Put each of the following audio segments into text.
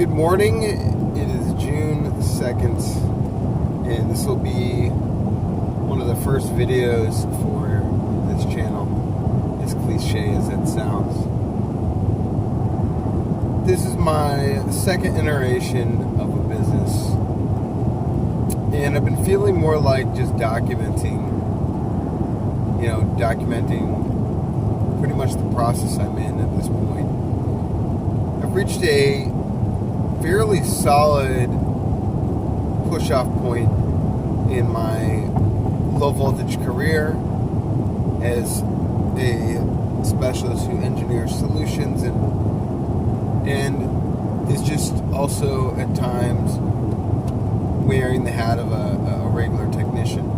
Good morning. It is June 2nd, and this will be one of the first videos for this channel, as cliche as it sounds. This is my second iteration of a business, and I've been feeling more like just documenting pretty much the process I'm in at this point. I've reached a fairly solid push-off point in my low-voltage career as a specialist who engineers solutions and is just also at times wearing the hat of a regular technician.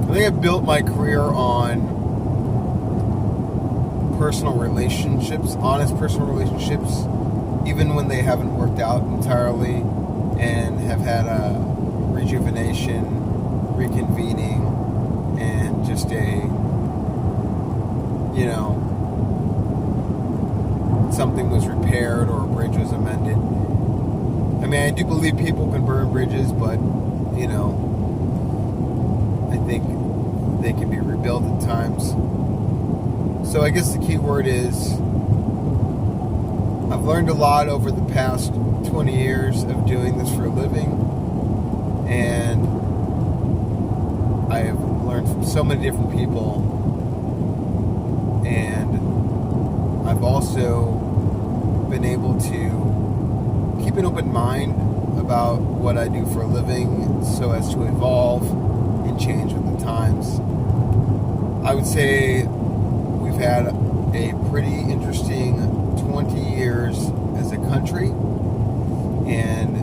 I think I've built my career on personal relationships, honest personal relationships, even when they haven't worked out entirely, and have had a rejuvenation, reconvening, and just something was repaired or a bridge was amended. I mean, I do believe people can burn bridges, but, I think they can be rebuilt at times. So I guess the key word is I've learned a lot over the past 20 years of doing this for a living, and I have learned from so many different people, and I've also been able to keep an open mind about what I do for a living so as to evolve and change with the times. I would say we've had a pretty interesting 20 years as a country, and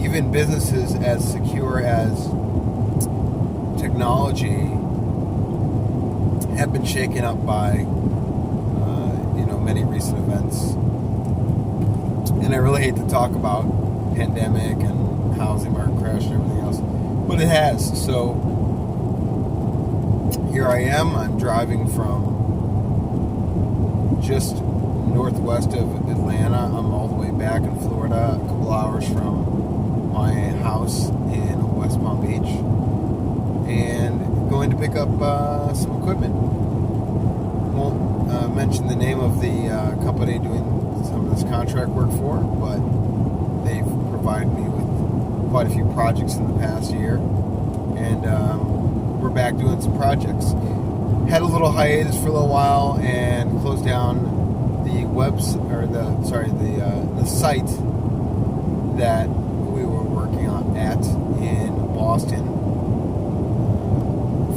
even businesses as secure as technology have been shaken up by many recent events. And I really hate to talk about pandemic and housing market crash and everything else, but it has. So here I am. I'm driving from just northwest of Atlanta. I'm all the way back in Florida, a couple hours from my house in West Palm Beach, and going to pick up some equipment. Won't mention the name of the company doing some of this contract work for, but they've provided me with quite a few projects in the past year, and we're back doing some projects. Had a little hiatus for a little while and closed down the the site that we were working on at in Boston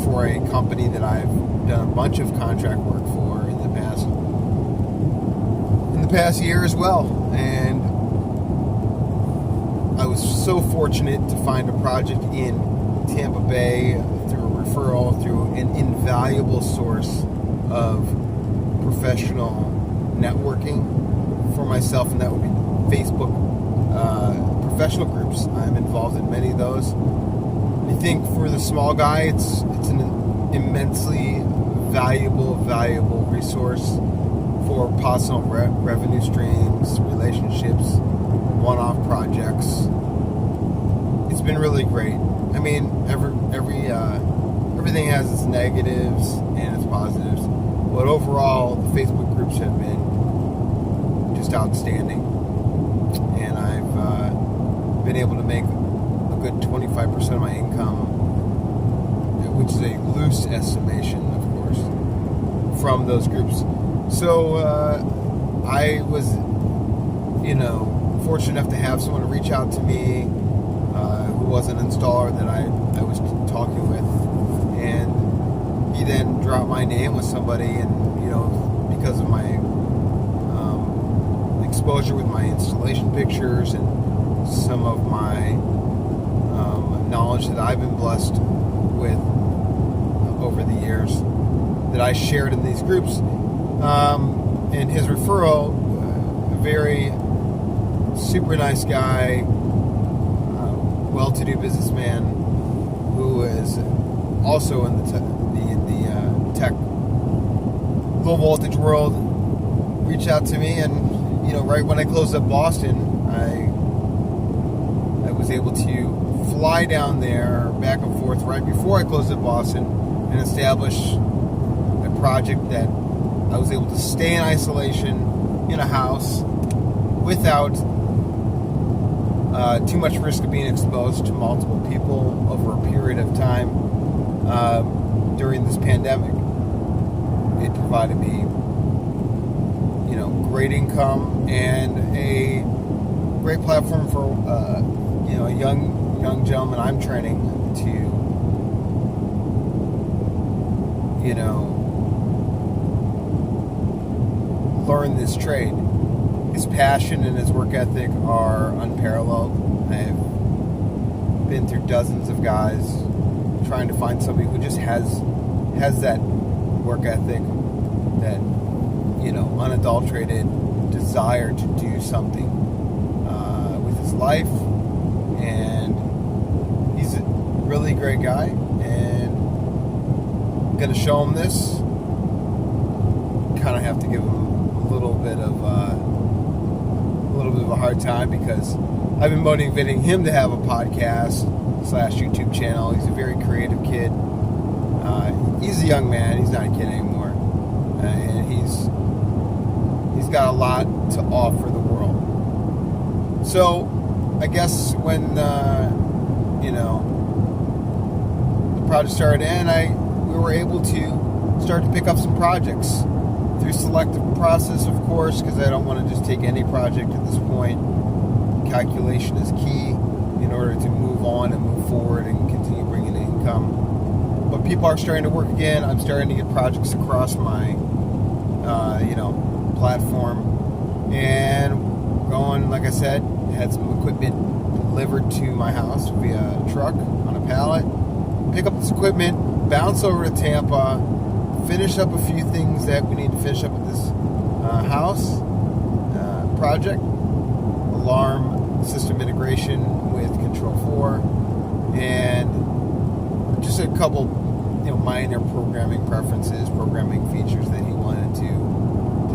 for a company that I've done a bunch of contract work for in the past year as well. And I was so fortunate to find a project in Tampa Bay through a referral, through an invaluable source of professional networking for myself, and that would be Facebook professional groups. I'm involved in many of those. I think for the small guy, it's an immensely valuable resource for possible revenue streams, relationships, one-off projects. It's been really great. I mean, everything has its negatives and its positives, but overall, the Facebook groups have been just outstanding, and I've been able to make a good 25% of my income, which is a loose estimation, of course, from those groups. So I was, fortunate enough to have someone reach out to me who was an installer that I was talking with, and he then dropped my name with somebody, and because of my exposure with my installation pictures and some of my knowledge that I've been blessed with over the years that I shared in these groups, and his referral, a very super nice guy, well-to-do businessman who is also in the tech low voltage world, reached out to me, and right when I closed up Boston, I was able to fly down there back and forth right before I closed up Boston and establish a project that I was able to stay in isolation in a house without too much risk of being exposed to multiple people over a period of time during this pandemic. It provided me, great income and a great platform for, a young gentleman I'm training to, learn this trade. His passion and his work ethic are unparalleled. I've been through dozens of guys trying to find somebody who just has that work ethic, that unadulterated desire to do something with his life, and he's a really great guy, and I'm gonna show him this. Kind of have to give him a little bit of a hard time because I've been motivating him to have a podcast / YouTube channel. He's a very creative kid. He's a young man. He's not a kid anymore, and he's got a lot to offer the world. So I guess when the project started, and we were able to start to pick up some projects through selective process, of course, because I don't want to just take any project at this point. Calculation is key in order to move on and move forward and continue bringing in income. But people are starting to work again. I'm starting to get projects across my, platform, and going, like I said, had some equipment delivered to my house via truck on a pallet. Pick up this equipment, bounce over to Tampa, finish up a few things that we need to finish up with this house project. Alarm system integration with Control 4, and just a couple minor programming preferences, programming features that he wanted to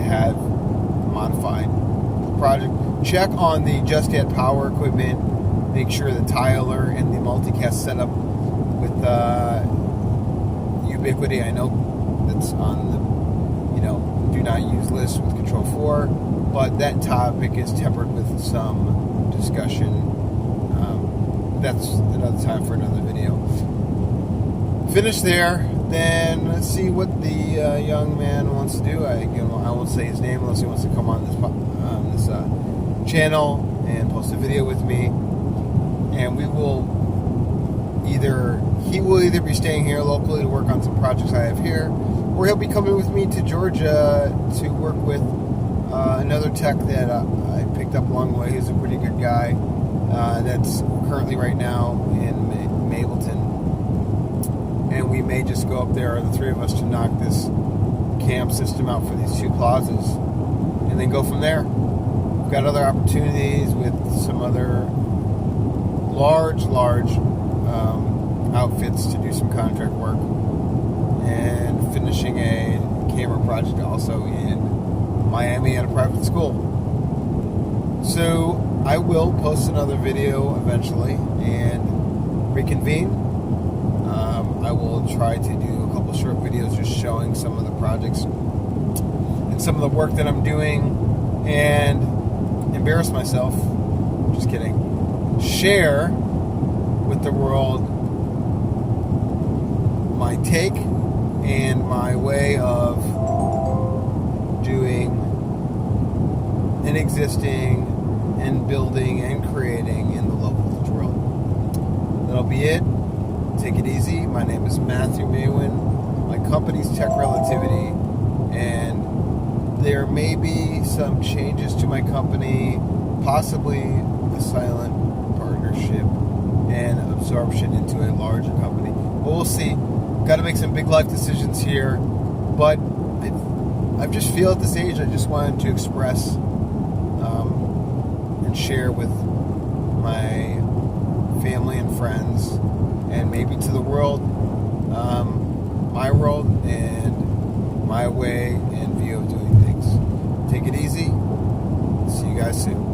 have modified. The project, check on the Just Add Power equipment, make sure the tiler and the multicast setup with Ubiquity, I know that's on the do not use list with Control 4, but that topic is tempered with some discussion. That's another time for another video. Finish there, then let's see what the young man wants to do. I won't say his name unless he wants to come on this channel and post a video with me, and he will either be staying here locally to work on some projects I have here, or he'll be coming with me to Georgia to work with another tech that I picked up along the way. He's a pretty good guy that's currently right now in Mableton, and we may just go up there, the three of us, to knock this camp system out for these two plazas, and then go from there. We've got other opportunities with some other large outfits to do some contract work, and finishing a camera project also in Miami at a private school. So I will post another video eventually and reconvene. I will try to do a couple short videos just showing some of the projects and some of the work that I'm doing, and embarrass myself. Just kidding. Share with the world my take and my way of doing and existing and building and creating in the low voltage world. That'll be it. Take it easy. My name is Matthew Maywin. My company's Tech Relativity, and there may be some changes to my company, possibly a silent partnership and absorption into a larger company. But we'll see. Got to make some big life decisions here, but I just feel at this age I just wanted to express and share with my family and friends, and maybe to the world, my world and my way and view of doing things. Take it See you guys soon.